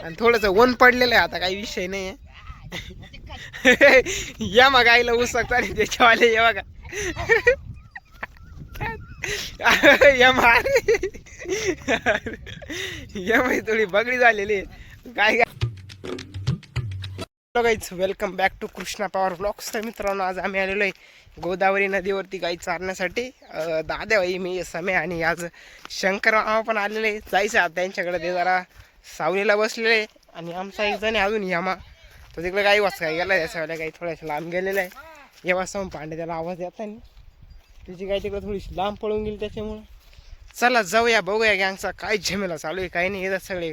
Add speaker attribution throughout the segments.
Speaker 1: आणि थोडंसं ऊन पडलेलं आहे, आता काही विषय नाही आहे. या मग आईला उसकता आणि त्याच्यावाले या बघा. या मार या माहिती थोडी बगडी झालेली आहे. काय guys, welcome back to Krishna power blogs. तर मित्रांनो, आज आम्ही आलेलो आहे गोदावरी नदीवरती गाई चारण्यासाठी. दादाबाई, मी, समय आणि आज शंकरराव पण आलेले. जायचं आता त्यांच्याकडे, ते जरा सावलीला बसलेले. आणि आमचा एक जण अजून यमा, तो तिकडे गाई वाचका गेला. त्याच्या वेळेला गाई थोड्याशा लांब गेलेला आहे. येवा सम पांडे त्याला आवाज येता नाही, त्याची गाई तिकडे थोडीशी लांब पळून गेली. त्याच्यामुळं चला जाऊया, बघूया गँगचा काय झमेला चालू आहे काही नाही. येतात सगळे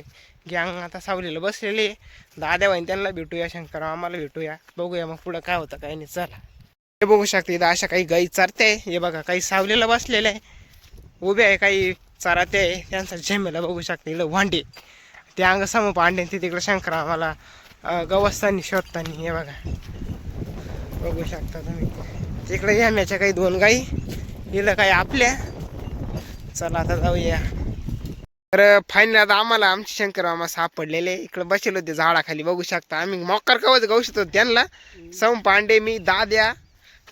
Speaker 1: गँग आता सावलीला बसलेले. दादाबाई त्यांना भेटूया, शंकरराव आम्हाला भेटूया, बघूया मग पुढं काय होतं काही नाही. चला, हे बघू शकते इथं अशा काही गाई चारते. हे बघा, काही सावलीला बसलेले आहे, उभे आहे, काही चारते आहे. त्यांचा झमेला बघू शकते. इकडं भांडे ते अंग सम पांडे, ते तिकडे शंकरराव आम्हाला गवस्थानी शोधतानी. हे बघा, बघू शकता तुम्ही. तिकडे याम्याच्या काही 2 गाई, इकडं काही आपल्या. चला आता जाऊया. तर फायनल आता आम्हाला आमचे शंकरराव सापडलेले इकडे बसले होते झाडाखाली. बघू शकता, आम्ही मोकार कवच गाऊ शकतो त्यांना. सम पांडे, मी, दाद्या,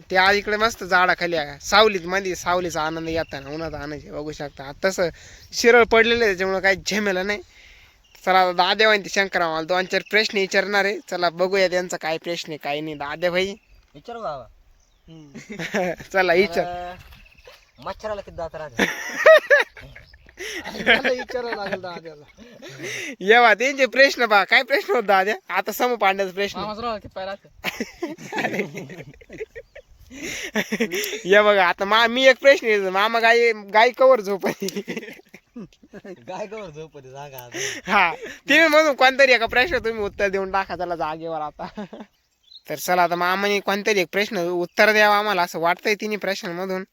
Speaker 1: ते आज इकडे मस्त झाडाखाली सावलीत मध्ये. सावलीचा आनंद येताना उन्हाचा आनंद बघू शकता. तसं शिरळ पडलेलं, त्याच्यामुळे काही झेमेला नाही. चला आता दाद्या ते शंकरराव मला 2-4 प्रश्न विचारणार आहे. चला बघूया त्यांचा काय प्रश्न आहे काही नाही. दाद्या भाई
Speaker 2: विचारू बाबा.
Speaker 1: चला विचार.
Speaker 2: मच्छराला किती दात राहते?
Speaker 3: विचारावं लागेल दाद्याला.
Speaker 1: येवा त्यांचे प्रश्न बा. काय प्रश्न होता दाद्या? आता सम पांड्याचा प्रश्न. या बघा, आता मी एक प्रश्न येतो. मामा गाय कवर झोप?
Speaker 2: गाय कवर झोपते जागा.
Speaker 1: हा, तुम्ही म्हणून कोणतरी एका प्रश्न तुम्ही उत्तर देऊन टाका त्याला जागेवर आता. तर चला आता मामाने कोणतरी एक प्रश्न उत्तर द्यावा आम्हाला, असं वाटतंय तिन्ही प्रश्नांमधून.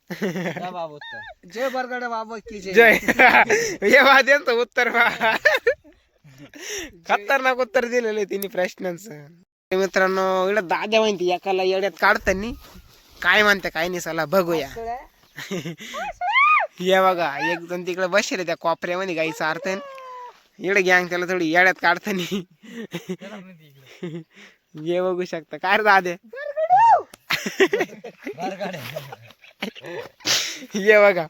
Speaker 3: जय बरगडे बाबा की
Speaker 1: जय. हे बा त्यांचं उत्तर बा, खतरनाक उत्तर दिलेलं आहे तिन्ही प्रश्नांचं. मित्रांनो, इकडं दाद्या म्हणते एकाला येड्यात काढतानी. काय म्हणते काय नाही, चला बघूया. हे बघा, एक जण तिकडे बसले त्या कोपऱ्यामध्ये गाई चारते. इकडे गँग त्याला थोडी येड्यात काढतानी. हे बघू शकता. काय रे दादे? ये बघा,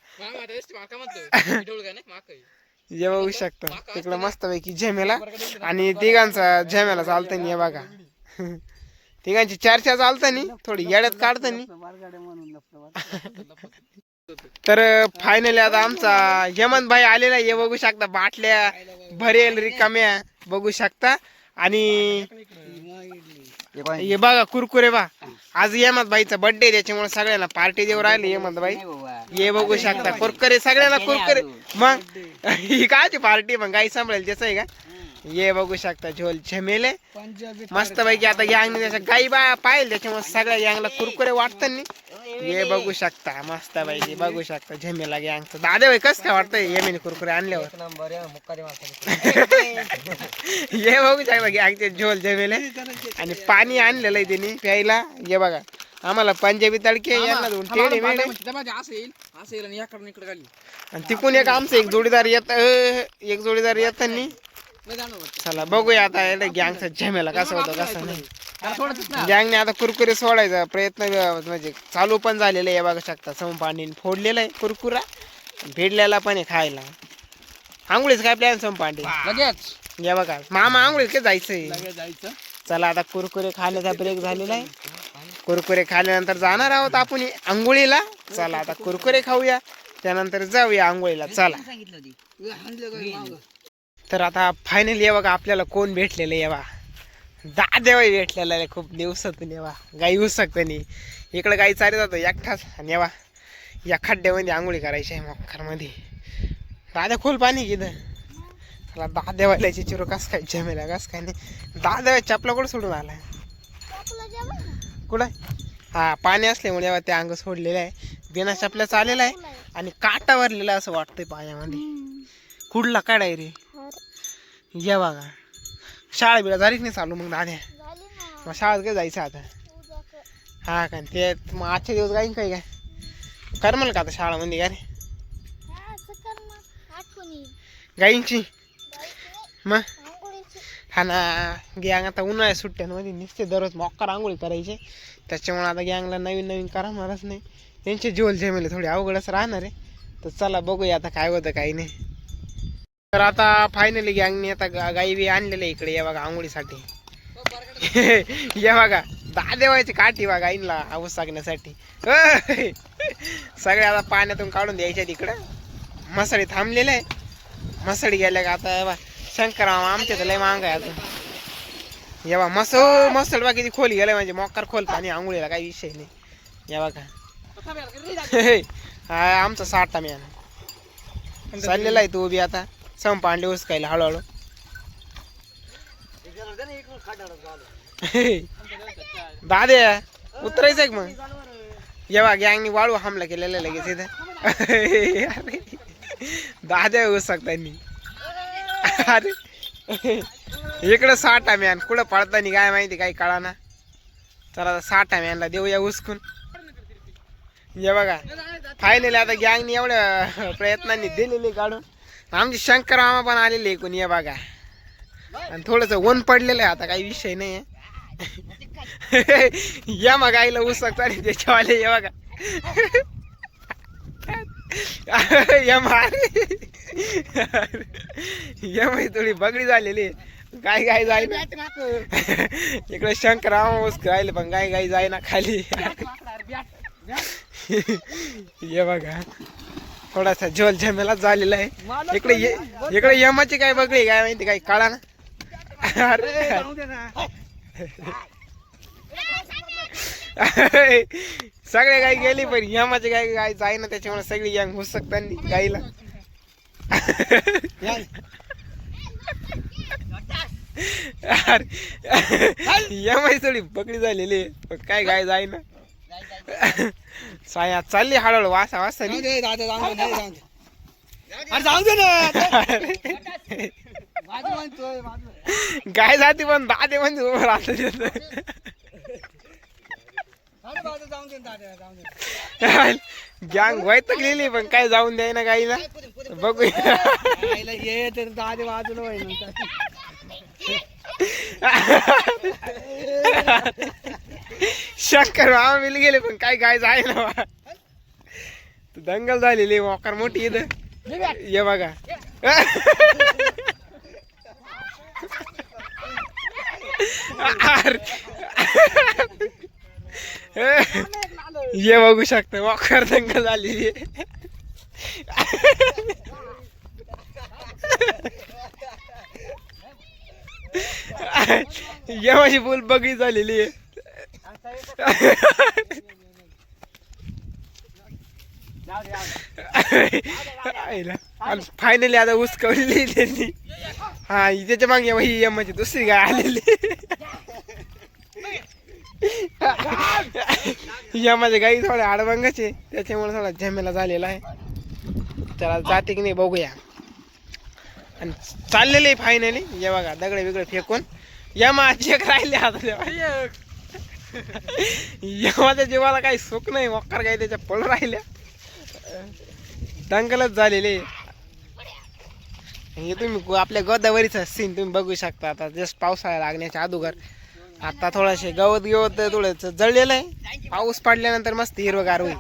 Speaker 1: हे बघू शकता तिकडे मस्त पैकी झेमेला. आणि तिघांचा झेमेला चालतं. हे बघा, तिघांची चर्चा चालतानी, थोडी येड्यात काढतानी. तर फायनली आता आमचा हेमंत भाई आलेला. हे बघू शकता, बाटल्या भरेल रिकाम्या बघू शकता. आणि हे बघा कुरकुरे बा. आज हेमंत भाईचा बर्थडे, त्याच्यामुळे सगळ्यांना पार्टी देऊ राहिले हेमंत भाई. हे बघू शकता कुरकुरे, सगळ्यांना कुरकुरे. मग ही कायची पार्टी मग गाई सांभाळेल त्याच आहे का? हे बघू शकता झोल झमेले मस्त पैकी. आता गँगने त्याच्या गाई बा पाहिजे, त्याच्यामुळे सगळ्या गँगला कुरकुरे वाटतं. हे बघू शकता मस्त पैकी, बघू शकता झमेला गँगचं. दादा भाई कसं काय वाटतंय येमीने कुरकुरे आणल्यावर? हे बघू शकता गँगचे झोल झमेले. आणि पाणी आणलेलं आहे त्यांनी प्यायला. हे बघा, आम्हाला पंजाबी तडके, यांना 2 टेढे मेढे. आणि तिकून एक आमचं एक जोडीदार येतानी. चला बघूया आता गँगचा झमेला कसा होता कसा नाही. गँगने आता कुरकुरे सोडायचा प्रयत्न म्हणजे चालू पण झालेला आहे. बघू शकता, सम पांडेने फोडलेला आहे कुरकुरा, भेटलेला पण आहे खायला. आंघोळीच काय प्लॅन सम पांडे लगेच? या बघा, मामा आंघोळीत काय जायचंय? चला आता कुरकुरे खाण्याचा ब्रेक झालेला आहे. कुरकुरे खाल्यानंतर जाणार आहोत आपण आंघोळीला. चला आता कुरकुरे खाऊया, त्यानंतर जाऊया आंघोळीला. चला. तर आता फायनली बघा आपल्याला कोण भेटलेलं आहे बा. दादेवाई भेटलेला आहे खूप दिवसातून. येवा गाई होऊ शकतं नाही. इकडं गाई चालत जातो एकठाच. आणि येवा या खड्ड्यामध्ये आंघोळी करायची आहे मक्करमध्ये. दादा खोल पाणी किती. चला दादेवाल्याची चिरू कस काय जमेला कस काय नाही. दादेवा चपला कुठं सोडून आलाय कुठं? हा, पाणी असल्यामुळे येवा ते अंग सोडलेलं आहे. बिना चपल्याचा आलेला आहे आणि काटा भरलेला असं वाटतंय पाण्यामध्ये. कुठला काढाय रे? या बघा, शाळा बिळा झालीच नाही चालू मग दाद्या? मग शाळेत काय जायचं आता? हा का, ते मग आजचे दिवस गाईन काय कर म्हणलं का आता शाळामध्ये? का रे गाईंची? मग हा ना गँग आता उन्हाळ्या सुट्ट्यांमध्ये नुसते दररोज मॉक्कर आंघोळी करायचे, त्याच्यामुळे आता गँगला नवीन नवीन करणारच नाही. त्यांचे झोल झेमेले थोडे अवघडच राहणार आहे. तर चला बघूया आता काय होतं काही नाही. तर आता फायनली गँगने आता गाई बी आणलेले इकडे या बघा आंघोळीसाठी. या बघा दादेवायची काठी बघा गाईंना आऊस सांगण्यासाठी. सगळे आता पाण्यातून काढून द्यायच्या तिकडं. मसाडी थांबलेले आहे. मसाडी गेल्या का आता शंकरराव आमच्या तर लय महाग आहे अजून. या बा मसल बा किती खोली गेलाय म्हणजे मोकार खोल पाणी आंघोळीला काही विषय नाही. या बघा हा आमचा 60 मॅन चाललेला आहे तो बी आता संपांडे उचकायला हळूहळू. दादे उतरायचं मग. येवा गँगनी वाळू हमला केलेला लगेच इथे. दाद्या उचकतानी अरे इकडं 60 मॅन कुठं पळतानी काय माहिती काही कळा ना. चला 60 मॅनला देऊया उचकून. हे बघा फायनली आता गँगनी एवढ्या प्रयत्नांनी दिलेली काढून. आमचे शंकरमामा पण आलेले एकूण. ये बघा आणि थोडंसं ऊन पडलेलं आहे आता काही विषय नाही आहे. या मग आईला उसकता त्याच्यावाले ये बघा. या थोडी बगडी झालेली गाय गाय जाय ना. इकडे शंकरराव उसक राहिले पण गाय गाय जाय ना खाली. ये बघा थोडासा झोल झमेला झालेला आहे. इकडे यमाची काय बगडी काय माहिती काही काळा ना. सगळे गाय गेली पण यमाची गाय गाय जाय ना, त्याच्यामुळे सगळी यंग हुसकतानी गाईला. यमाची थोडी बकडी झालेली आहे पण काय गाय जाय ना. साया चालली हळूहळू वासा वासा गाय जाती पण दादे म्हणजे उभं राहत. गँग वैतक लिहिली पण काय जाऊन द्याय ना गाईला. बघूया
Speaker 3: दादे बाजूला
Speaker 1: शंकर मामा मिल गेले पण काय गाय जाय ना. दंगल झालेली मोकार मोठी इथं. ये बघा ये बघू शकता मोकार दंगल झालेली. ये माझी फुल बगडी झालेली आहे. फायनली आता उसकवली त्यांनी. हा त्याच्या मागे ही म्हणजे दुसरी गाय आलेली. या माझ्या गाई थोड्या आडबंगाचे त्याच्यामुळे थोडा झमेला झालेला आहे. त्याला जाते की नाही बघूया. आणि चाललेले फायनली. ये बघा दगडे बिगडे फेकून या माझे राहिले आता. या माझ्या जीवाला काही सुख नाही. मक्कर गाय त्याच्या पळून राहिल्या. दंगलच झालेले. हे तुम्ही आपल्या गोदावरीचा सीन तुम्ही बघू शकता. आता जस्ट पावसाळा लागण्याच्या अगोदर आता थोडासे गवत थोडं जळलेलं आहे. पाऊस पडल्यानंतर मस्त हिरवगार होईल.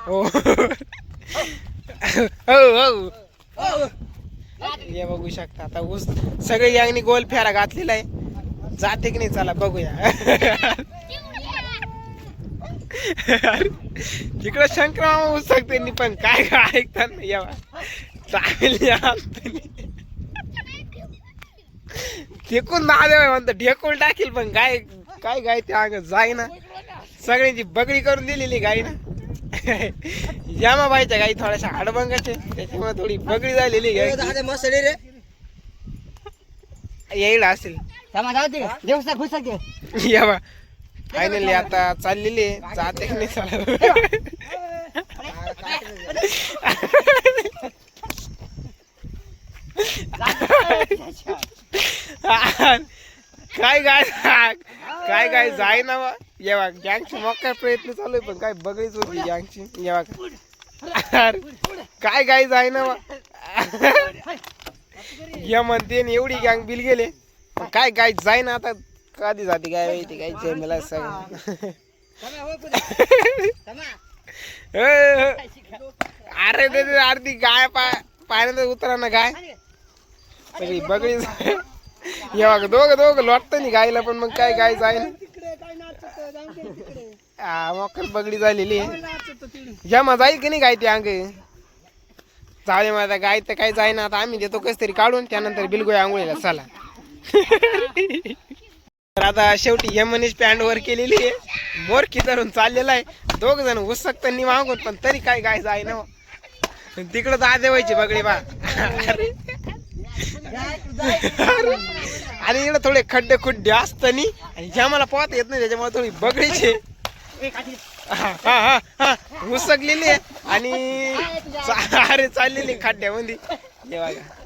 Speaker 1: हो हो हो हे बघू शकता. आता ऊस सगळे यांनी गोल फेरा घातलेला आहे. जाते की नाही चला बघूया. तिकडं शंकरराव ऊस त्यांनी पण काय काय ऐकतात यावा ढेकून दादे म्हणतो ढेकून टाकील पण गाय काय गाय ते अंग जाय ना. सगळ्यांची बगडी करून दिलेली गाय ना. यामाबाईच्या गाई थोड्याशा हाडबंगाचे त्याच्यामुळे थोडी बगडी झालेली गाय येईल असेल. या फायनली आता चाललेली जाते की नाही चालत. काय गाय काय गाय जाय ना बा. येवा गँगची मोका प्रयत्न चालू आहे पण काय बगडीच होती गँगची. येवा काय गाय जाय ना बा. या म्हणते एवढी गँग बिल गेले पण काय गाय जाईन आता कधी जाते काय माहिती काय मला सगळं अरे ते अर्धी गाय पाण्यात उतरा ना गाय तरी बगडी हे बघ दोघं लोटत नाही गायला पण मग काय गाय जाईन मकर बगडी झालेली जमा जाईल की नाही गाय ती अंग जाऊ दे माझा गाय तर काय जाईना आता आम्ही देतो कस तरी काढून त्यानंतर बिलगोय आंघोळीला चला तर आता शेवटी यमनीश पॅन्ट वर केलेली आहे मोरखी धरून चाललेला आहे दोघ जण उसकतानी मागून पण तरी काय गाय जाईना तिकडं दादे व्हायची बगडी बा आणि इकडे थोडे खड्डे खुड्डे असतानी आणि ज्या मला पोहता येत नाही त्याच्यामुळे थोडी बगडीची उसकलेली आहे आणि अरे चाललेली खड्ड्यामध्ये हे बघा